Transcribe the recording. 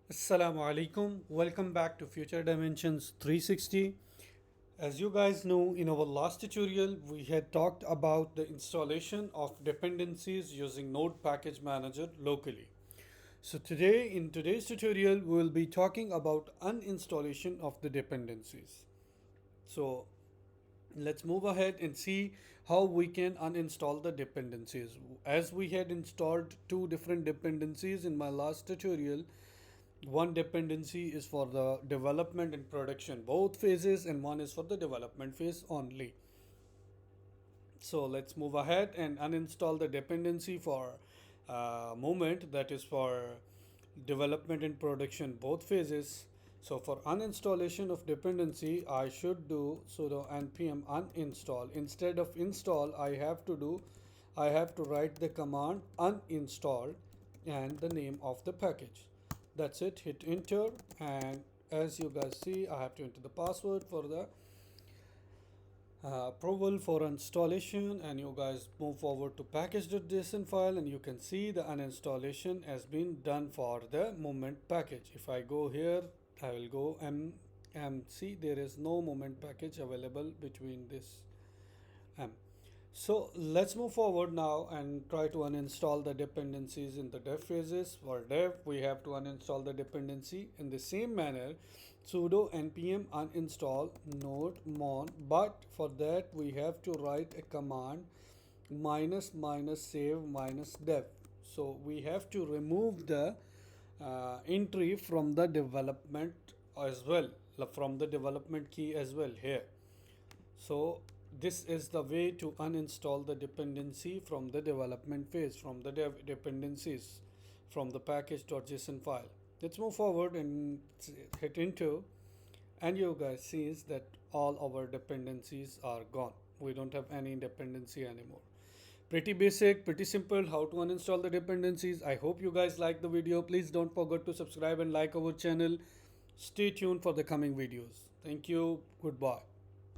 Assalamu alaikum. Welcome back to Future Dimensions 360. As you guys know, in our last tutorial, we had talked about the installation of dependencies using Node Package Manager locally. So today, in today's tutorial, we will be talking about uninstallation of the dependencies. So let's move ahead and see how we can uninstall the dependencies. As we had installed two different dependencies in my last tutorial, one dependency is for the development and production both phases, and one is for the development phase only. So let's move ahead and uninstall the dependency for moment, that is for development and production both phases. So for uninstallation of dependency, I should do sudo npm uninstall. Instead of install, I have to write the command uninstall and the name of the package. That's it. Hit enter, and as you guys see, I have to enter the password for the approval for installation, and you guys move forward to package.json file, and you can see the uninstallation has been done for the moment package. If I go here, I will go see there is no moment package available between this m. So let's move forward now and try to uninstall the dependencies in the dev phases. For dev, we have to uninstall the dependency in the same manner, sudo npm uninstall node mon, but for that we have to write a command minus minus save minus dev. So we have to remove the entry from the development as well, from the development key as well here. So this is the way to uninstall the dependency from the development phase, from the dev dependencies from the package.json file. Let's move forward and hit into, and you guys sees that all our dependencies are gone. We don't have any dependency anymore. Pretty basic, pretty simple how to uninstall the dependencies. I hope you guys like the video. Please don't forget to subscribe and like our channel. Stay tuned for the coming videos. Thank you. Goodbye.